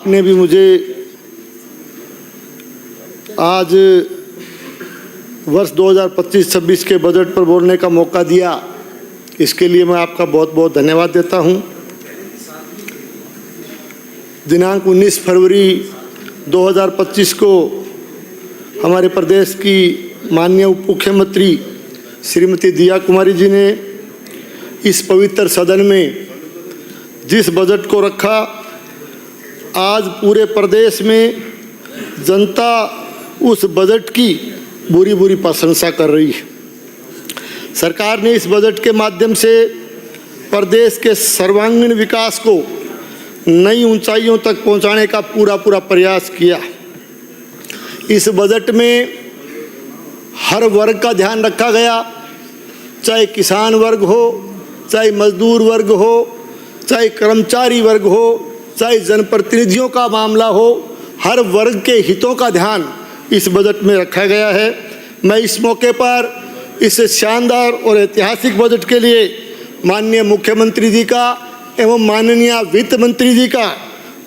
ने भी मुझे आज वर्ष 2025-26 के बजट पर बोलने का मौका दिया, इसके लिए मैं आपका बहुत बहुत धन्यवाद देता हूं। दिनांक 19 फरवरी 2025 को हमारे प्रदेश की माननीय उप मुख्यमंत्री श्रीमती दिया कुमारी जी ने इस पवित्र सदन में जिस बजट को रखा, आज पूरे प्रदेश में जनता उस बजट की बुरी बुरी प्रशंसा कर रही है। सरकार ने इस बजट के माध्यम से प्रदेश के सर्वांगीण विकास को नई ऊंचाइयों तक पहुंचाने का पूरा प्रयास किया। इस बजट में हर वर्ग का ध्यान रखा गया, चाहे किसान वर्ग हो, चाहे मजदूर वर्ग हो, चाहे कर्मचारी वर्ग हो, चाहे जनप्रतिनिधियों का मामला हो, हर वर्ग के हितों का ध्यान इस बजट में रखा गया है। मैं इस मौके पर इस शानदार और ऐतिहासिक बजट के लिए माननीय मुख्यमंत्री जी का एवं माननीय वित्त मंत्री जी का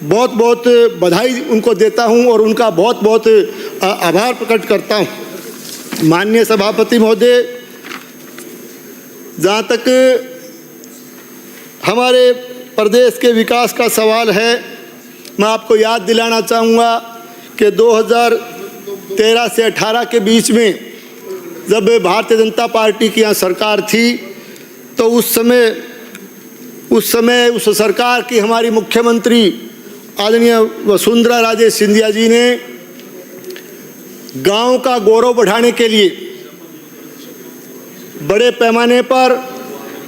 बहुत बहुत बधाई उनको देता हूं और उनका बहुत बहुत आभार प्रकट करता हूं। माननीय सभापति महोदय, जहाँ तक हमारे प्रदेश के विकास का सवाल है, मैं आपको याद दिलाना चाहूँगा कि 2013 से 18 के बीच में जब भारतीय जनता पार्टी की यहाँ सरकार थी, तो उस समय उस सरकार की हमारी मुख्यमंत्री आदरणीय वसुंधरा राजे सिंधिया जी ने गांव का गौरव बढ़ाने के लिए बड़े पैमाने पर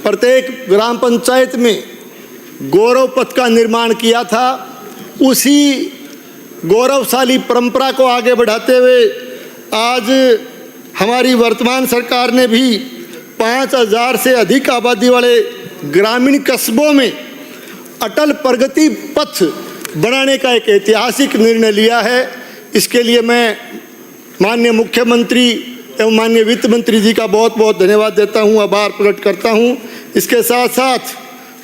प्रत्येक ग्राम पंचायत में गौरव पथ का निर्माण किया था। उसी गौरवशाली परंपरा को आगे बढ़ाते हुए आज हमारी वर्तमान सरकार ने भी 5000 से अधिक आबादी वाले ग्रामीण कस्बों में अटल प्रगति पथ बनाने का एक ऐतिहासिक निर्णय लिया है। इसके लिए मैं माननीय मुख्यमंत्री एवं माननीय वित्त मंत्री जी का बहुत बहुत धन्यवाद देता हूं, आभार प्रकट करता हूं। इसके साथ साथ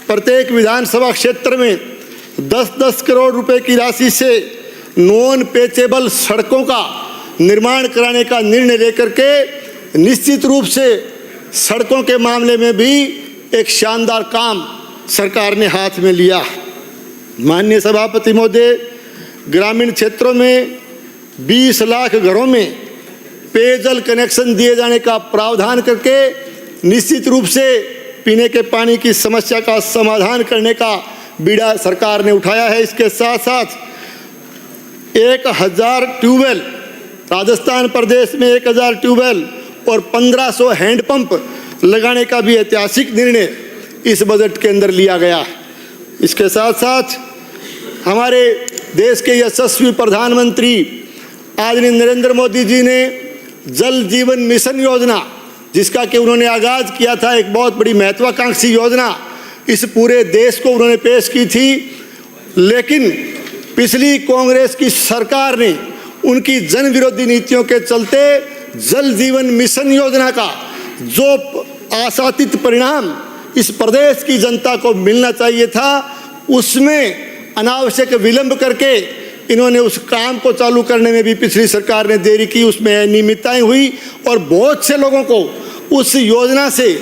प्रत्येक विधानसभा क्षेत्र में 10-10 करोड़ रुपए की राशि से नॉन पेचेबल सड़कों का निर्माण कराने का निर्णय लेकर के निश्चित रूप से सड़कों के मामले में भी एक शानदार काम सरकार ने हाथ में लिया। माननीय सभापति महोदय, ग्रामीण क्षेत्रों में 20 लाख घरों में पेयजल कनेक्शन दिए जाने का प्रावधान करके निश्चित रूप से पीने के पानी की समस्या का समाधान करने का बीड़ा सरकार ने उठाया है। इसके साथ साथ 1000 ट्यूबवेल, राजस्थान प्रदेश में 1000 ट्यूबवेल और 1500 हैंडपंप लगाने का भी ऐतिहासिक निर्णय इस बजट के अंदर लिया गया है। इसके साथ साथ हमारे देश के यशस्वी प्रधानमंत्री आदरणीय नरेंद्र मोदी जी ने जल जीवन मिशन योजना, जिसका कि उन्होंने आगाज किया था, एक बहुत बड़ी महत्वाकांक्षी योजना इस पूरे देश को उन्होंने पेश की थी। लेकिन पिछली कांग्रेस की सरकार ने उनकी जन विरोधी नीतियों के चलते जल जीवन मिशन योजना का जो आशातीत परिणाम इस प्रदेश की जनता को मिलना चाहिए था, उसमें अनावश्यक विलंब करके इन्होंने उस काम को चालू करने में भी पिछली सरकार ने देरी की, उसमें अनियमितताएं हुई और बहुत से लोगों को उस योजना से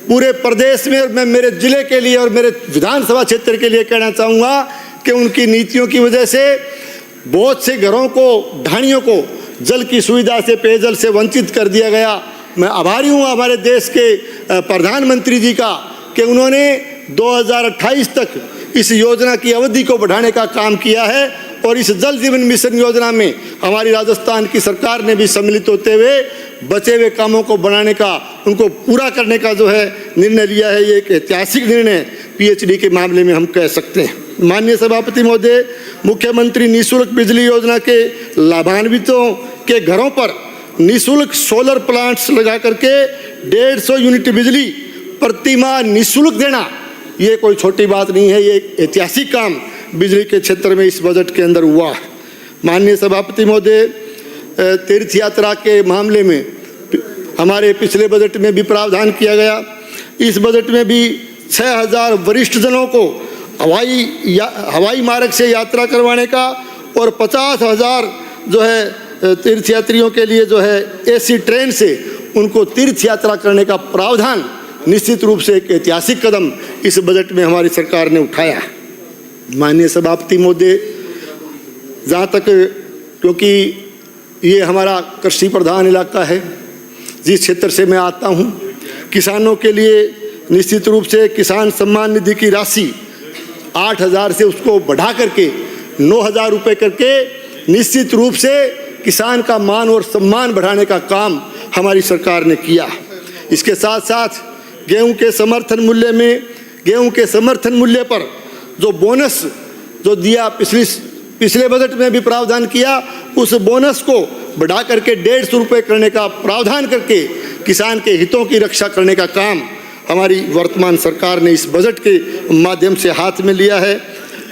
पूरे प्रदेश में, मैं मेरे जिले के लिए और मेरे विधानसभा क्षेत्र के लिए कहना चाहूँगा कि उनकी नीतियों की वजह से बहुत से घरों को, ढाणियों को जल की सुविधा से, पेयजल से वंचित कर दिया गया। मैं आभारी हूँ हमारे देश के प्रधानमंत्री जी का कि उन्होंने 2028 तक इस योजना की अवधि को बढ़ाने का काम किया है और इस जल जीवन मिशन योजना में हमारी राजस्थान की सरकार ने भी सम्मिलित होते हुए बचे हुए कामों को बनाने का, उनको पूरा करने का जो है निर्णय लिया है। ये एक ऐतिहासिक निर्णय पीएचडी के मामले में हम कह सकते हैं। माननीय सभापति महोदय, मुख्यमंत्री निःशुल्क बिजली योजना के लाभान्वितों के घरों पर निःशुल्क सोलर प्लांट्स लगा करके 150 यूनिट बिजली प्रति माह निःशुल्क देना, ये कोई छोटी बात नहीं है। ये एक ऐतिहासिक काम बिजली के क्षेत्र में इस बजट के अंदर हुआ। माननीय सभापति महोदय, तीर्थ यात्रा के मामले में हमारे पिछले बजट में भी प्रावधान किया गया। इस बजट में भी 6000 वरिष्ठ जनों को हवाई मार्ग से यात्रा करवाने का और 50,000 जो है तीर्थयात्रियों के लिए जो है एसी ट्रेन से उनको तीर्थ यात्रा करने का प्रावधान निश्चित रूप से एक ऐतिहासिक कदम इस बजट में हमारी सरकार ने उठाया। माननीय सभापति महोदय, जहाँ तक, क्योंकि ये हमारा कृषि प्रधान इलाका है, जिस क्षेत्र से मैं आता हूँ, किसानों के लिए निश्चित रूप से किसान सम्मान निधि की राशि 8,000 से उसको बढ़ा करके 9,000 रुपये करके निश्चित रूप से किसान का मान और सम्मान बढ़ाने का काम हमारी सरकार ने किया। इसके साथ साथ गेहूं के समर्थन मूल्य पर जो बोनस जो दिया, पिछले बजट में भी प्रावधान किया, उस बोनस को बढ़ा करके 150 रुपये करने का प्रावधान करके किसान के हितों की रक्षा करने का काम हमारी वर्तमान सरकार ने इस बजट के माध्यम से हाथ में लिया है।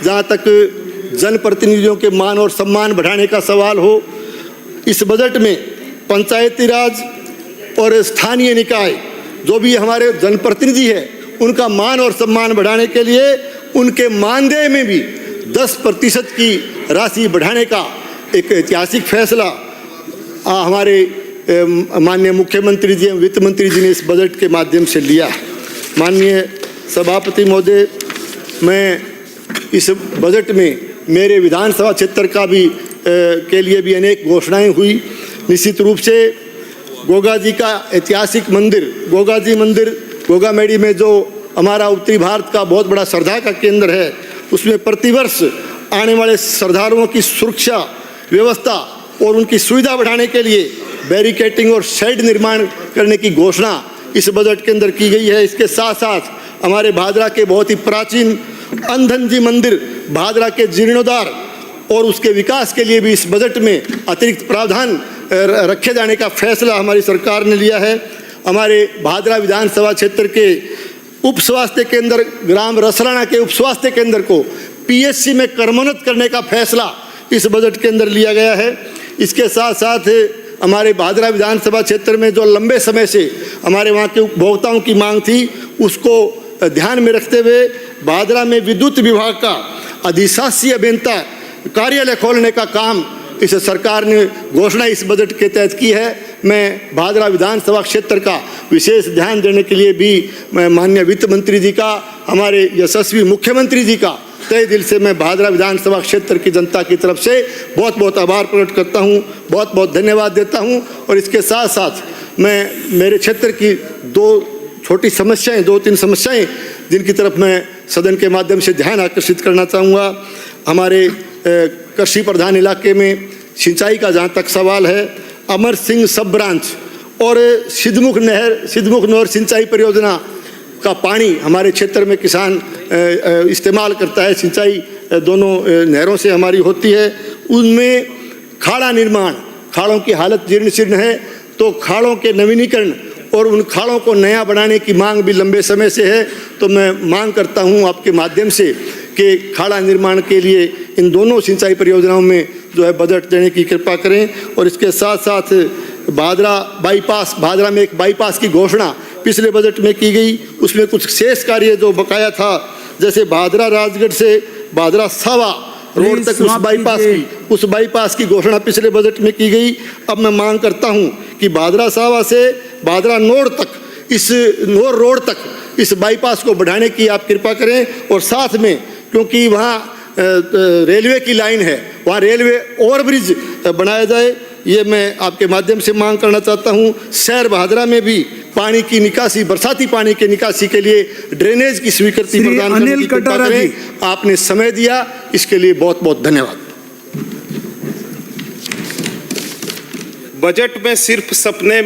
जहाँ तक जनप्रतिनिधियों के मान और सम्मान बढ़ाने का सवाल हो, इस बजट में पंचायती राज और स्थानीय निकाय जो भी हमारे जनप्रतिनिधि है, उनका मान और सम्मान बढ़ाने के लिए उनके मानदेय में भी 10% की राशि बढ़ाने का एक ऐतिहासिक फैसला हमारे माननीय मुख्यमंत्री जी एवं वित्त मंत्री जी ने इस बजट के माध्यम से लिया। माननीय सभापति महोदय, मैं इस बजट में मेरे विधानसभा क्षेत्र का भी के लिए भी अनेक घोषणाएं हुई। निश्चित रूप से गोगा जी का ऐतिहासिक मंदिर, गोगा जी मंदिर गोगामेडी में जो हमारा उत्तरी भारत का बहुत बड़ा श्रद्धा का केंद्र है, उसमें प्रतिवर्ष आने वाले श्रद्धालुओं की सुरक्षा व्यवस्था और उनकी सुविधा बढ़ाने के लिए बैरिकेटिंग और शेड निर्माण करने की घोषणा इस बजट के अंदर की गई है। इसके साथ साथ हमारे भादरा के बहुत ही प्राचीन अंधन जी मंदिर भादरा के जीर्णोद्धार और उसके विकास के लिए भी इस बजट में अतिरिक्त प्रावधान रखे जाने का फैसला हमारी सरकार ने लिया है। हमारे भादरा विधानसभा क्षेत्र के उप स्वास्थ्य केंद्र ग्राम रसराना के उप स्वास्थ्य केंद्र को पीएचसी में क्रमोन्नत करने का फैसला इस बजट के अंदर लिया गया है। इसके साथ साथ हमारे भादरा विधानसभा क्षेत्र में जो लंबे समय से हमारे वहाँ के उपभोक्ताओं की मांग थी, उसको ध्यान में रखते हुए भादरा में विद्युत विभाग का अधिशासी अभियंता कार्यालय खोलने का काम इस सरकार ने घोषणा इस बजट के तहत की है। मैं भादरा विधानसभा क्षेत्र का विशेष ध्यान देने के लिए भी मैं माननीय वित्त मंत्री जी का, हमारे यशस्वी मुख्यमंत्री जी का तहे दिल से मैं भादरा विधानसभा क्षेत्र की जनता की तरफ से बहुत बहुत आभार प्रकट करता हूँ, बहुत बहुत धन्यवाद देता हूँ। और इसके साथ साथ मैं मेरे क्षेत्र की दो तीन समस्याएं जिनकी तरफ मैं सदन के माध्यम से ध्यान आकर्षित करना चाहूँगा। हमारे कृषि प्रधान इलाके में सिंचाई का जहाँ तक सवाल है, अमर सिंह सब ब्रांच और सिद्धमुख नहर सिंचाई परियोजना का पानी हमारे क्षेत्र में किसान इस्तेमाल करता है। सिंचाई दोनों नहरों से हमारी होती है। उनमें खाड़ा निर्माण, खाड़ों की हालत जीर्ण शीर्ण है, तो खाड़ों के नवीनीकरण और उन खाड़ों को नया बनाने की मांग भी लंबे समय से है। तो मैं मांग करता हूं आपके माध्यम से कि खाड़ा निर्माण के लिए इन दोनों सिंचाई परियोजनाओं में जो है बजट देने की कृपा करें। और इसके साथ साथ भादरा में एक बाईपास की घोषणा पिछले बजट में की गई, उसमें कुछ शेष कार्य जो बकाया था, जैसे भादरा राजगढ़ से भादरा सावा रोड तक उस बाईपास की घोषणा पिछले बजट में की गई। अब मैं मांग करता हूं कि भादरा सावा से भादरा नोड तक, इस नोर रोड तक इस बाईपास को बढ़ाने की आप कृपा करें। और साथ में क्योंकि वहाँ रेलवे की लाइन है, वहाँ रेलवे ओवरब्रिज बनाया जाए, ये मैं आपके माध्यम से मांग करना चाहता हूँ। शहर भादरा में भी पानी की निकासी, बरसाती पानी के निकासी के लिए ड्रेनेज की स्वीकृति प्रदान करने की कृपा करें। आपने समय दिया, इसके लिए बहुत बहुत धन्यवाद। बजट में सिर्फ सपने